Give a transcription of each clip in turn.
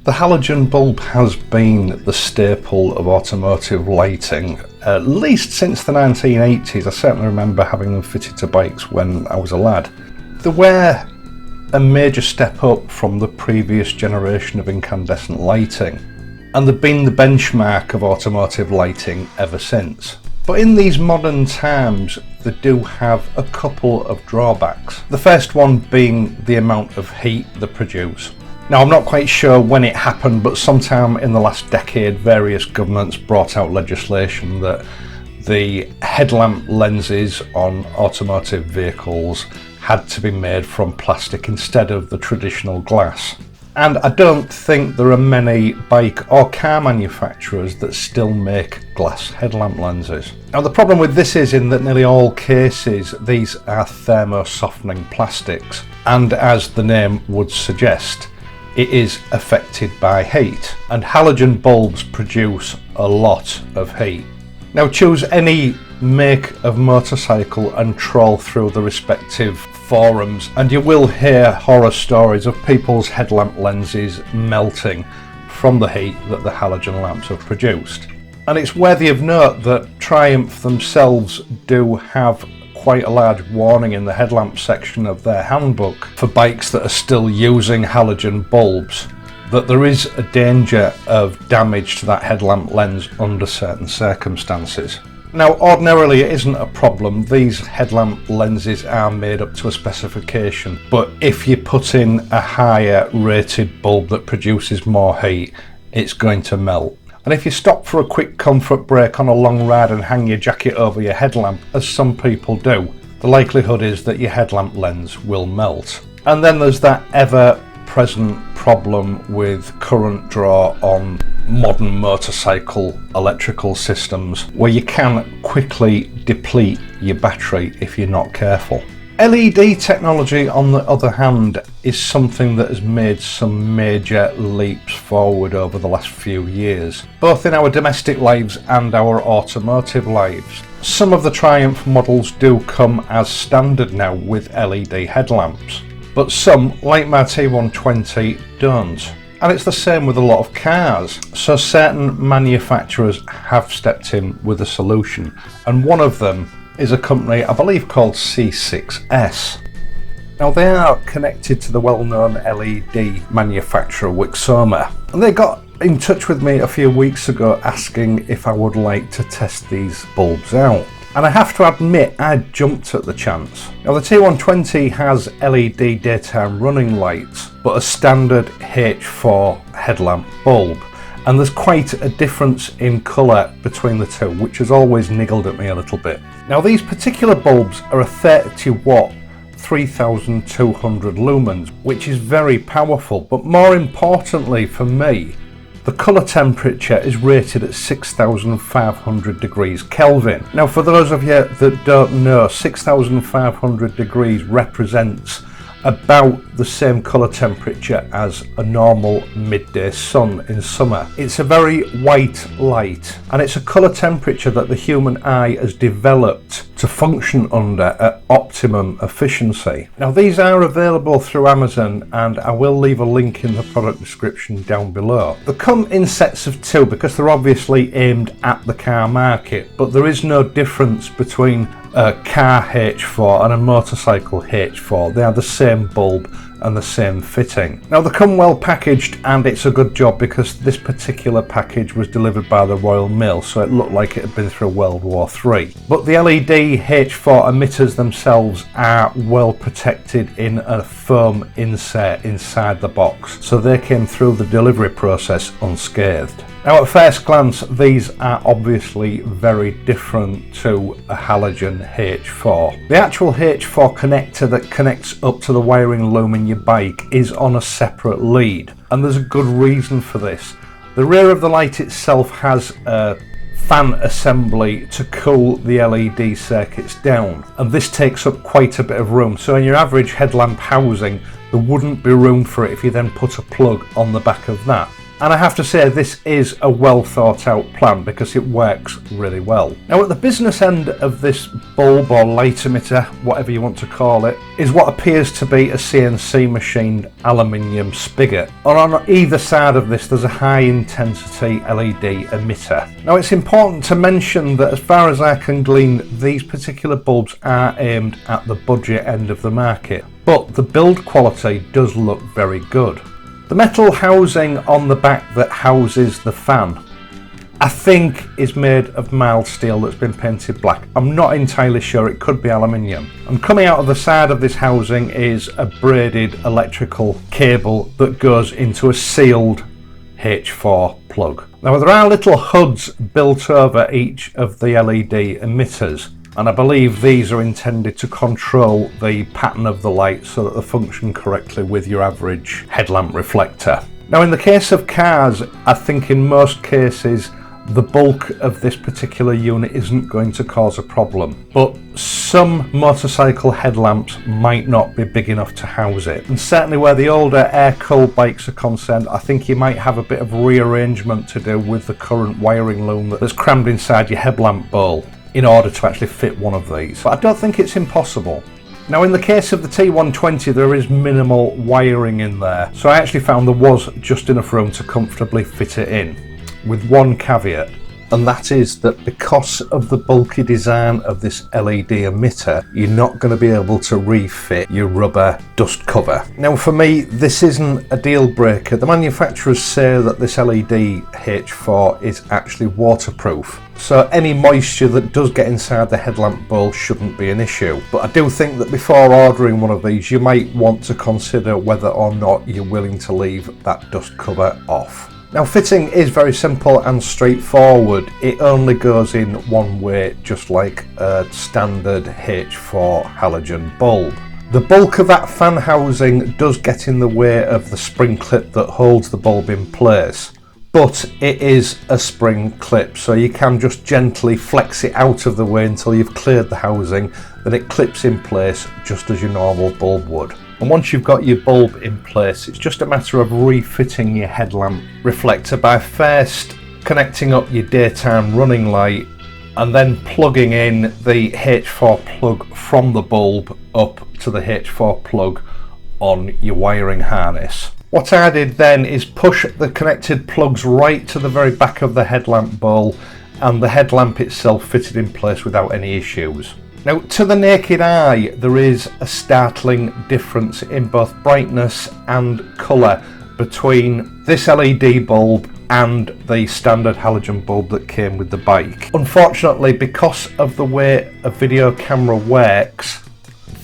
The halogen bulb has been the staple of automotive lighting, at least since the 1980s. I certainly remember having them fitted to bikes when I was a lad. They were a major step up from the previous generation of incandescent lighting, and they've been the benchmark of automotive lighting ever since. But in these modern times, they do have a couple of drawbacks. The first one being the amount of heat they produce. Now, I'm not quite sure when it happened, but sometime in the last decade, various governments brought out legislation that the headlamp lenses on automotive vehicles had to be made from plastic instead of the traditional glass. And I don't think there are many bike or car manufacturers that still make glass headlamp lenses. Now, the problem with this is in that nearly all cases these are thermo-softening plastics, and as the name would suggest, it is affected by heat, and halogen bulbs produce a lot of heat. Now, choose any make of motorcycle and troll through the respective forums and you will hear horror stories of people's headlamp lenses melting from the heat that the halogen lamps have produced. And it's worthy of note that Triumph themselves do have quite a large warning in the headlamp section of their handbook for bikes that are still using halogen bulbs, that there is a danger of damage to that headlamp lens under certain circumstances. Now, ordinarily it isn't a problem. These headlamp lenses are made up to a specification, but if you put in a higher rated bulb that produces more heat, it's going to melt. And if you stop for a quick comfort break on a long ride and hang your jacket over your headlamp, as some people do, the likelihood is that your headlamp lens will melt. And then there's that ever-present problem with current draw on modern motorcycle electrical systems, where you can quickly deplete your battery if you're not careful. LED technology, on the other hand, is something that has made some major leaps forward over the last few years, both in our domestic lives and our automotive lives. Some of the Triumph models do come as standard now with LED headlamps, but some, like my T120, don't. And it's the same with a lot of cars. So certain manufacturers have stepped in with a solution, and one of them is a company I believe called C6s. Now, they are connected to the well-known LED manufacturer woxma, and they got in touch with me a few weeks ago asking if I would like to test these bulbs out. And I have to admit, I jumped at the chance. Now, the T120 has LED daytime running lights, but a standard H4 headlamp bulb. And there's quite a difference in colour between the two, which has always niggled at me a little bit. Now, these particular bulbs are a 30 watt, 3200 lumens, which is very powerful, but more importantly for me, the colour temperature is rated at 6,500 degrees Kelvin. Now, for those of you that don't know, 6,500 degrees represents about the same colour temperature as a normal midday sun in summer. It's a very white light, and it's a colour temperature that the human eye has developed to function under at optimum efficiency. Now, these are available through Amazon, and I will leave a link in the product description down below. They come in sets of two because they're obviously aimed at the car market, but there is no difference between a car H4 and a motorcycle H4. They are the same bulb and the same fitting. Now, they come well packaged, and it's a good job because this particular package was delivered by the Royal Mail, so it looked like it had been through World War III. But the LED H4 emitters themselves are well protected in a foam insert inside the box, so they came through the delivery process unscathed. Now, at first glance, these are obviously very different to a halogen H4. The actual H4 connector that connects up to the wiring loom in your bike is on a separate lead, and there's a good reason for this. The rear of the light itself has a fan assembly to cool the LED circuits down, and this takes up quite a bit of room. So in your average headlamp housing, there wouldn't be room for it if you then put a plug on the back of that. And I have to say, this is a well thought out plan because it works really well. Now, at the business end of this bulb or light emitter, whatever you want to call it, is what appears to be a CNC machined aluminium spigot. And on either side of this, there's a high intensity LED emitter. Now, it's important to mention that as far as I can glean, these particular bulbs are aimed at the budget end of the market, but the build quality does look very good. The metal housing on the back that houses the fan, I think, is made of mild steel that's been painted black. I'm not entirely sure, it could be aluminium. And coming out of the side of this housing is a braided electrical cable that goes into a sealed H4 plug. Now, there are little hoods built over each of the LED emitters, and I believe these are intended to control the pattern of the light so that they function correctly with your average headlamp reflector. Now, in the case of cars, I think in most cases the bulk of this particular unit isn't going to cause a problem, but some motorcycle headlamps might not be big enough to house it. And certainly where the older air-cooled bikes are concerned, I think you might have a bit of rearrangement to do with the current wiring loom that's crammed inside your headlamp bowl in order to actually fit one of these. But I don't think it's impossible. Now, in the case of the T120, there is minimal wiring in there, so I actually found there was just enough room to comfortably fit it in, with one caveat, and that is that because of the bulky design of this LED emitter, you're not going to be able to refit your rubber dust cover. Now, for me, this isn't a deal breaker. The manufacturers say that this LED H4 is actually waterproof, so any moisture that does get inside the headlamp bowl shouldn't be an issue. But I do think that before ordering one of these, you might want to consider whether or not you're willing to leave that dust cover off. Now, fitting is very simple and straightforward. It only goes in one way, just like a standard H4 halogen bulb. The bulk of that fan housing does get in the way of the spring clip that holds the bulb in place, but it is a spring clip, so you can just gently flex it out of the way until you've cleared the housing, then it clips in place just as your normal bulb would. And once you've got your bulb in place, it's just a matter of refitting your headlamp reflector by first connecting up your daytime running light and then plugging in the H4 plug from the bulb up to the H4 plug on your wiring harness. What I did then is push the connected plugs right to the very back of the headlamp bowl, and the headlamp itself fitted in place without any issues. Now, to the naked eye, there is a startling difference in both brightness and colour between this LED bulb and the standard halogen bulb that came with the bike. Unfortunately, because of the way a video camera works,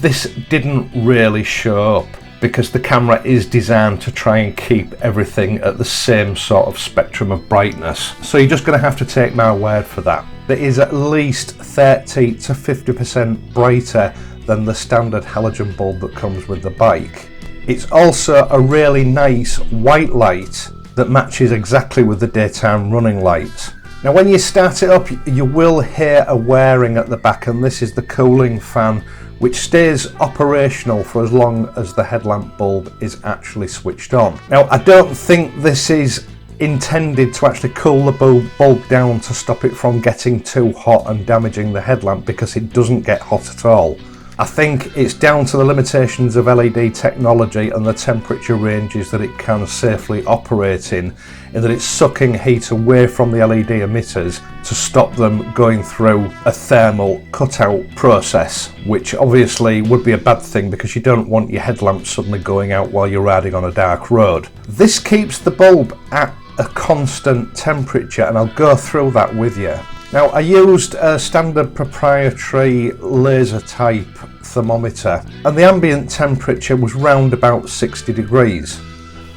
this didn't really show up, because the camera is designed to try and keep everything at the same sort of spectrum of brightness. So you're just going to have to take my word for that. It is at least 30 to 50% brighter than the standard halogen bulb that comes with the bike. It's also a really nice white light that matches exactly with the daytime running light. Now, when you start it up, you will hear a whirring at the back, and this is the cooling fan, which stays operational for as long as the headlamp bulb is actually switched on. Now, I don't think this is intended to actually cool the bulb down to stop it from getting too hot and damaging the headlamp, because it doesn't get hot at all. I think it's down to the limitations of LED technology and the temperature ranges that it can safely operate in that it's sucking heat away from the LED emitters to stop them going through a thermal cutout process, which obviously would be a bad thing because you don't want your headlamp suddenly going out while you're riding on a dark road. This keeps the bulb at a constant temperature, and I'll go through that with you. Now, I used a standard proprietary laser type thermometer, and the ambient temperature was round about 60 degrees.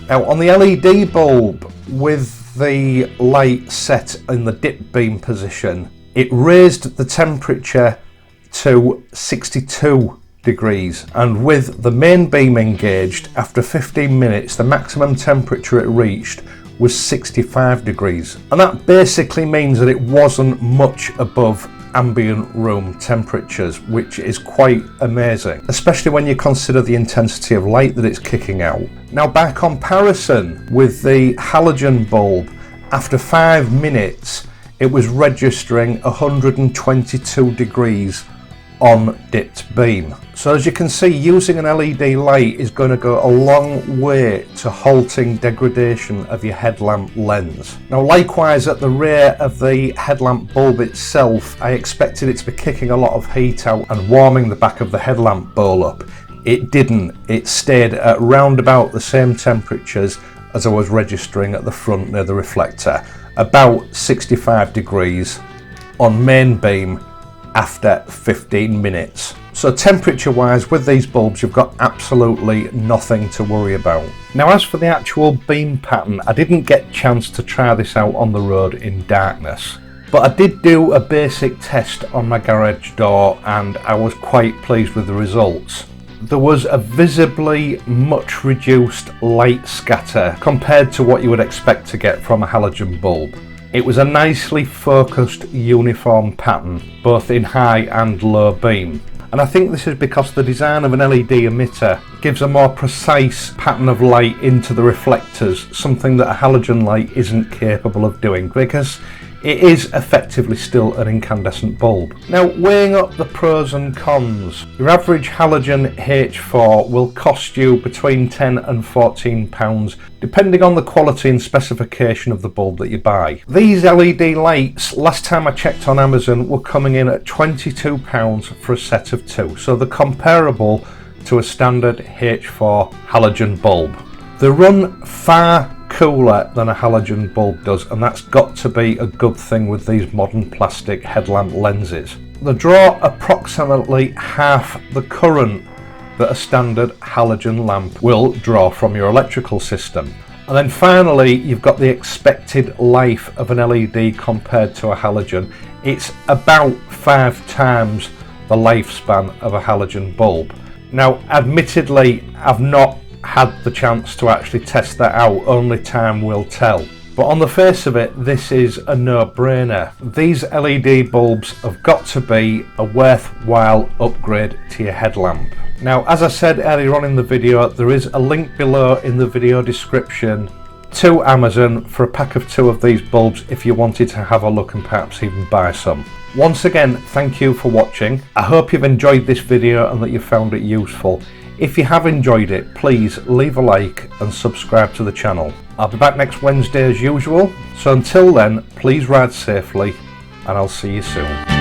Now, on the LED bulb with the light set in the dip beam position, it raised the temperature to 62 degrees, and with the main beam engaged, after 15 minutes, the maximum temperature it reached was 65 degrees, and that basically means that it wasn't much above ambient room temperatures, which is quite amazing, especially when you consider the intensity of light that it's kicking out. Now, by comparison with the halogen bulb, after 5 minutes it was registering 122 degrees on dipped beam. So as you can see, using an LED light is going to go a long way to halting degradation of your headlamp lens. Now likewise, at the rear of the headlamp bulb itself, I expected it to be kicking a lot of heat out and warming the back of the headlamp bowl up. It didn't. It stayed at round about the same temperatures as I was registering at the front near the reflector, about 65 degrees on main beam after 15 minutes. So temperature wise, with these bulbs you've got absolutely nothing to worry about. Now as for the actual beam pattern, I didn't get a chance to try this out on the road in darkness, but I did do a basic test on my garage door and I was quite pleased with the results. There was a visibly much reduced light scatter compared to what you would expect to get from a halogen bulb. It was a nicely focused uniform pattern, both in high and low beam. And I think this is because the design of an LED emitter gives a more precise pattern of light into the reflectors, something that a halogen light isn't capable of doing, because it is effectively still an incandescent bulb. Now, weighing up the pros and cons, your average halogen H4 will cost you between £10 and £14, depending on the quality and specification of the bulb that you buy. These LED lights, last time I checked on Amazon, were coming in at £22 for a set of 2, so they're comparable to a standard H4 halogen bulb. They run far cooler than a halogen bulb does, and that's got to be a good thing with these modern plastic headlamp lenses. They draw approximately half the current that a standard halogen lamp will draw from your electrical system. And then finally, you've got the expected life of an LED compared to a halogen. It's about 5 times the lifespan of a halogen bulb. Now admittedly, I've not had the chance to actually test that out, only time will tell. But on the face of it, this is a no-brainer. These LED bulbs have got to be a worthwhile upgrade to your headlamp. Now, as I said earlier on in the video, there is a link below in the video description to Amazon for a pack of 2 of these bulbs if you wanted to have a look and perhaps even buy some. Once again, thank you for watching. I hope you've enjoyed this video and that you found it useful. If you have enjoyed it, please leave a like and subscribe to the channel. I'll be back next Wednesday as usual, so until then, please ride safely and I'll see you soon.